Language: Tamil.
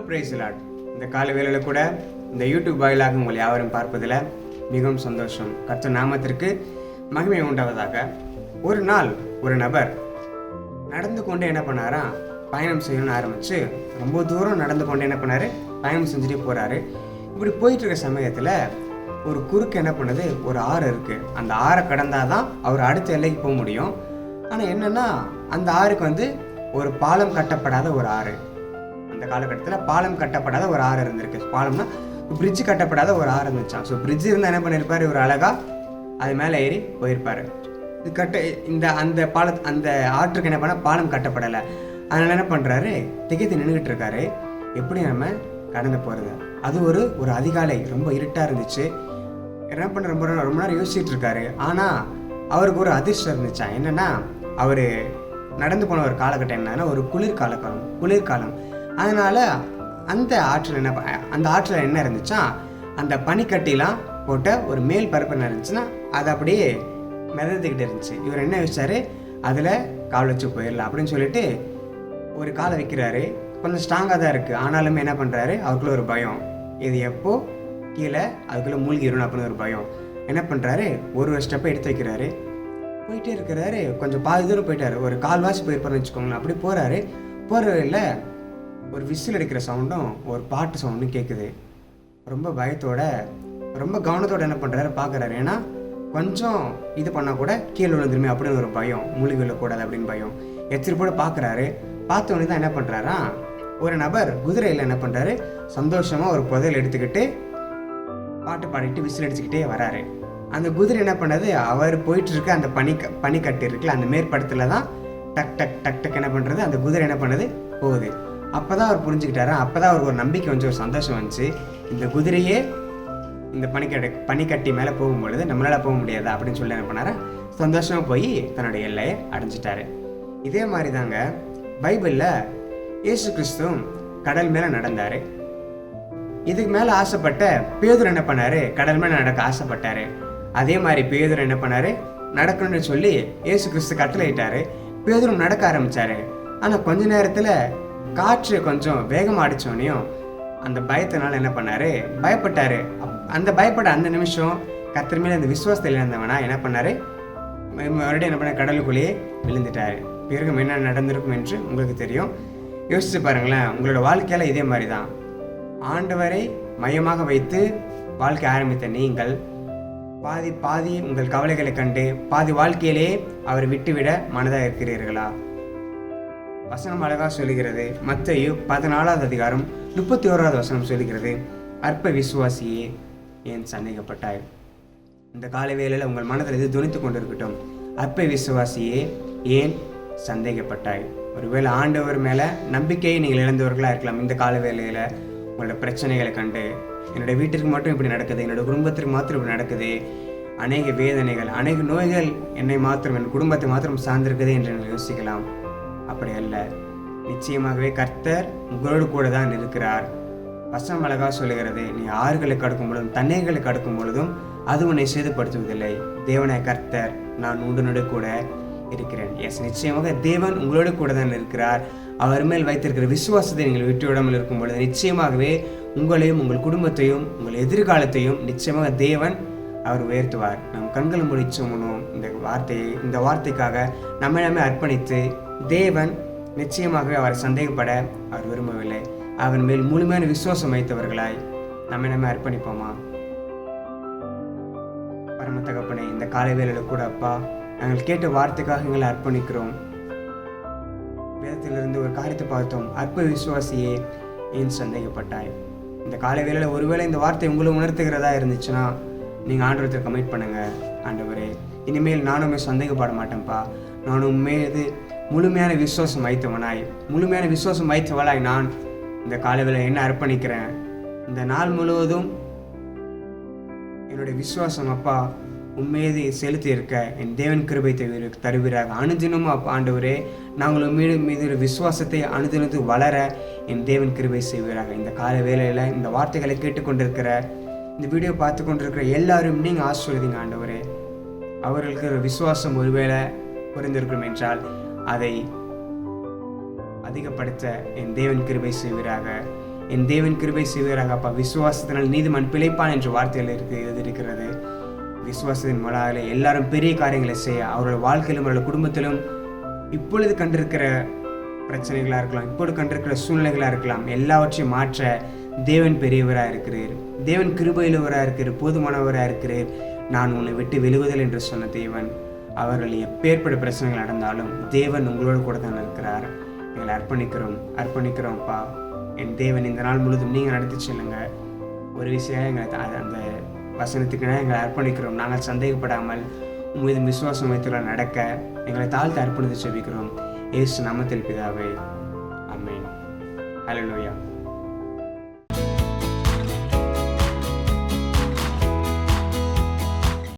Price Lord. இந்த காலை வேளையில் கூட இந்த யூடியூப் வாயிலாக உங்களை யாவரும் பார்ப்பதில் மிகவும் சந்தோஷம். கர்த்தர் நாமத்திற்கு மகிமை உண்டாவதாக. ஒரு நாள் ஒரு நபர் நடந்து கொண்டே என்ன பண்ணாரா, பயணம் செய்யணும்னு ஆரம்பித்து ரொம்ப தூரம் நடந்து கொண்டே என்ன பண்ணார், பயணம் செஞ்சுட்டே போகிறாரு. இப்படி போயிட்டு இருக்க சமயத்தில் ஒரு குறுக்கு என்ன பண்ணுது, ஒரு ஆறு இருக்குது. அந்த ஆறை கடந்தாதான் அவர் அடுத்த எல்லைக்கு போக முடியும். ஆனால் என்னென்னா, அந்த ஆறுக்கு ஒரு பாலம் கட்டப்படாத ஒரு ஆறு. அந்த காலகட்டத்தில் பாலம் கட்டப்படாத ஒரு ஆறு இருந்திருக்கு. பாலம்னா பிரிட்ஜ் கட்டப்படாத ஒரு ஆறு இருந்துச்சான். ஸோ பிரிட்ஜ் இருந்தால் என்ன பண்ணியிருப்பார், ஒரு அழகாக அது மேலே ஏறி போயிருப்பார். இது அந்த ஆற்றுக்கு என்ன பண்ணால் பாலம் கட்டப்படலை. அதனால் என்ன பண்ணுறாரு, திகைத்து நின்றுக்கிட்டு இருக்காரு. எப்படி நம்ம கடந்து போகிறது? அது ஒரு அதிகாலை, ரொம்ப இருட்டாக இருந்துச்சு. என்ன பண்ண ரொம்ப நேரம் யோசிச்சுட்டு இருக்காரு. ஆனால் அவருக்கு ஒரு அதிர்ஷ்டம் இருந்துச்சா. என்னென்னா, அவர் நடந்து போன ஒரு காலகட்டம் என்னன்னா, ஒரு குளிர்காலம். அதனால் அந்த ஆற்றில் என்ன இருந்துச்சா, அந்த பனிக்கட்டிலாம் போட்ட ஒரு மேல் பரப்பு என்ன இருந்துச்சுன்னா, அது அப்படியே மிதந்துக்கிட்டு இருந்துச்சு. இவர் என்ன யோசிச்சாரு, அதில் கால் வச்சு போயிடலாம் அப்படின்னு சொல்லிட்டு ஒரு காலை வைக்கிறாரு. கொஞ்சம் ஸ்ட்ராங்காக தான் இருக்குது. ஆனாலுமே என்ன பண்ணுறாரு, அவருக்குள்ள ஒரு பயம். இது எப்போ கீழே அதுக்குள்ளே மூழ்கிடணும் அப்படின்னு ஒரு பயம். என்ன பண்ணுறாரு, ஒரு ஸ்டெப்பை எடுத்து வைக்கிறாரு. போயிட்டே இருக்கிறாரு. கொஞ்சம் பாதி தூரம் போயிட்டாரு. ஒரு கால்வாசி போயிருப்பாருன்னு வச்சுக்கோங்களேன். அப்படி போகிறதில்ல ஒரு விசில் அடிக்கிற சவுண்டும் ஒரு பாட்டு சவுண்டும் கேட்குது. ரொம்ப பயத்தோட ரொம்ப கவனத்தோடு என்ன பண்ணுறாரு, பார்க்குறாரு. ஏன்னா கொஞ்சம் இது பண்ணால் கூட கீழே விழுந்துருமே அப்படின்னு ஒரு பயம், மூழ்கி விழக்கூடாது அப்படின்னு பயம். எச்சரிப்போடு பார்க்குறாரு. பார்த்தோன்னே தான் என்ன பண்ணுறாரா, ஒரு நபர் குதிரையில் என்ன பண்ணுறாரு, சந்தோஷமாக ஒரு புதையல் எடுத்துக்கிட்டு பாட்டு பாடிட்டு விசில் அடிச்சுக்கிட்டே வராரு. அந்த குதிரை என்ன பண்ணது, அவர் போயிட்டு இருக்க அந்த பனிக்கட்டு இருக்குல்ல, அந்த மேற்படத்தில் தான் டக் டக் டக் டக் என்ன பண்ணுறது, அந்த குதிரை என்ன பண்ணுது, போகுது. அப்போ தான் அவர் புரிஞ்சுக்கிட்டாரு. அப்போ தான் அவருக்கு ஒரு நம்பிக்கை ஒரு சந்தோஷம் வந்துச்சு. இந்த குதிரையே இந்த பனிக்கட்டி மேலே போகும்பொழுது நம்மளால் போக முடியாதா அப்படின்னு சொல்லி என்ன பண்ணாரா, சந்தோஷமாக போய் தன்னுடைய எல்லையை அடைஞ்சிட்டாரு. இதே மாதிரி தாங்க பைபிளில் இயேசு கிறிஸ்துவும் கடல் மேலே நடந்தார். இதுக்கு மேலே ஆசைப்பட்ட பேதுரு என்ன பண்ணார், கடல் மேலே நடக்க ஆசைப்பட்டார். அதே மாதிரி பேதுரு என்ன பண்ணார், நடக்கணும்னு சொல்லி இயேசு கிறிஸ்து கட்டளையிட்டார். பேதுரு நடக்க ஆரம்பித்தார். ஆனால் கொஞ்ச நேரத்தில் காற்று கொஞ்சம் வேகமாக அடித்தோடனையும் அந்த பயத்தினால என்ன பண்ணார், பயப்பட்டார். அந்த பயப்பட அந்த நிமிஷம் கர்த்தர் மேலே அந்த விசுவாசத்தில் இருந்தவனா என்ன பண்ணார், மறுபடியும் என்ன பண்ண, கடலுக்குள்ளேயே விழுந்துட்டார். பிறகு என்ன நடந்திருக்கும் என்று உங்களுக்கு தெரியும். யோசிச்சு பாருங்களேன். உங்களோட வாழ்க்கையில் இதே மாதிரி தான். ஆண்டவரை மையமாக வைத்து வாழ்க்கை ஆரம்பித்த நீங்கள் பாதி உங்கள் கவலைகளை கண்டு பாதி வாழ்க்கையிலே அவரை விட்டுவிட மனதாக இருக்கிறீர்களா? வசனம் அழகாக சொல்லுகிறது. மத்தேயு 14வது அதிகாரம் 31வது வசனம் சொல்லுகிறது, அற்ப விசுவாசியே ஏன் சந்தேகப்பட்டாய்? இந்த காலை வேளையில் உங்கள் மனதில் இது துணித்து கொண்டிருக்கட்டும். அற்ப விசுவாசியே ஏன் சந்தேகப்பட்டாய்? ஒருவேளை ஆண்டவர் மேலே நம்பிக்கையை நீங்கள் இழந்தவர்களாக இருக்கலாம். இந்த கால வேளையில் உங்களோட பிரச்சனைகளை கண்டு, என்னோடய வீட்டிற்கு மட்டும் இப்படி நடக்குது, என்னோடய குடும்பத்திற்கு மாத்திரம் இப்படி நடக்குது, அநேக வேதனைகள், அநேக நோய்கள் என்னை மாத்திரம், என் குடும்பத்தை மாத்திரம் சார்ந்திருக்குது என்று நீங்கள் யோசிக்கலாம். அப்படி அல்ல. நிச்சயமாகவே கர்த்தர் உங்களோடு கூட தான் இருக்கிறார். வசனம் அழகாக சொல்லுகிறது, நீ ஆறுகளை கடக்கும் பொழுதும் தண்ணீர்களை கடக்கும் பொழுதும் அது உன்னை சேதப்படுத்துவதில்லை. தேவனாய கர்த்தர் நான் உடனோடு கூட இருக்கிறேன். எஸ், நிச்சயமாக தேவன் உங்களோடு கூட தான் இருக்கிறார். அவர் மேல் வைத்திருக்கிற விசுவாசத்தை நீங்கள் விட்டு விடாமல் இருக்கும் பொழுது நிச்சயமாகவே உங்களையும் உங்கள் குடும்பத்தையும் உங்கள் எதிர்காலத்தையும் நிச்சயமாக தேவன் அவர் உயர்த்துவார். நம் கண்களை முடிச்சோம்னும் இந்த வார்த்தைக்காக நம்மை அர்ப்பணித்து, தேவன் நிச்சயமாகவே அவரை சந்தேகப்பட அவர் விரும்பவில்லை. அவன் மேல் முழுமையான விசுவாசம் வைத்தவர்களாய் நம்மை அர்ப்பணிப்போமா? பரம தகப்பனே, இந்த காலை வேளையில் கூட அப்பா, நாங்கள் கேட்ட வார்த்தைக்காக எங்களை அர்ப்பணிக்கிறோம். வேதத்திலிருந்து ஒரு காரியத்தை பார்த்தோம், அற்ப விசுவாசியே ஏன் சந்தேகப்பட்டாய்? இந்த காலை வேளையில் ஒருவேளை இந்த வார்த்தை உங்களை உணர்த்துகிறதா இருந்துச்சுன்னா நீங்கள் ஆண்டவரத்தை கமிட் பண்ணுங்கள். ஆண்டவரே, இனிமேல் நானுமே சந்தேகப்பட மாட்டேன்ப்பா. நான் உண்மையது முழுமையான விசுவாசம் வைத்தவளாய் நான் இந்த காலையில் என்ன அர்ப்பணிக்கிறேன். இந்த நாள் முழுவதும் என்னுடைய விசுவாசம் அப்பா உண்மையது செலுத்தி இருக்க என் தேவன் கிருபை தருவீராக. அனுதினமும் அப்பா ஆண்டவரே, நாங்கள் மீது விசுவாசத்தை அனுதினத்து வளர என் தேவன் கிருபை செய்வீராக. இந்த கால வேளையில் இந்த வார்த்தைகளை கேட்டுக்கொண்டிருக்கிற, இந்த வீடியோ பார்த்து கொண்டிருக்கிற எல்லாரும் நீங்கள் ஆசீர்வதிங்க ஆண்டவரே. அவர்களுக்கு ஒரு விசுவாசம் ஒருவேளை புரிந்திருக்கும் என்றால் அதை அதிகப்படுத்த என் தேவன் கிருபை செய்வீராக. என் தேவன் கிருபை செய்வீராக அப்பா. விசுவாசத்தினால் நீதிமான் பிழைப்பான் என்ற வார்த்தையில் இருக்கிறது. விசுவாசத்தின் மூலம் எல்லாரும் பெரிய காரியங்களை செய்ய, அவரோட வாழ்க்கையிலும் அவரோட குடும்பத்திலும் இப்பொழுது கண்டிருக்கிற பிரச்சனைகளாக இருக்கலாம், இப்பொழுது கண்டிருக்கிற சூழ்நிலைகளாக இருக்கலாம், எல்லாவற்றையும் மாற்ற தேவன் பெரியவராக இருக்கிறீர். தேவன் கிருபையுள்ளவராக இருக்கிறீர், போதுமானவராக இருக்கிறீர். நான் உன்னை விட்டு விழுவதில் என்று சொன்ன தேவன், அவர்கள் எப்பேற்பட்ட பிரச்சனைகள் நடந்தாலும் தேவன் உங்களோடு கூட தான் இருக்கிறார். எங்களை அர்ப்பணிக்கிறோம்ப்பா. என் தேவன் இந்த நாள் முழுதும் நீங்கள் நடத்தி செல்லுங்க. ஒரு விஷயம் எங்களை அந்த வசனத்துக்குன்னா எங்களை அர்ப்பணிக்கிறோம். நாங்கள் சந்தேகப்படாமல் உமது விசுவாசம் வைத்துள்ள நடக்க எங்களை தாழ்த்து அர்ப்பணித்து செபிக்கிறோம். இயேசு நாமத்தில் பிதாவே, ஆமென். ஹல்லேலூயா.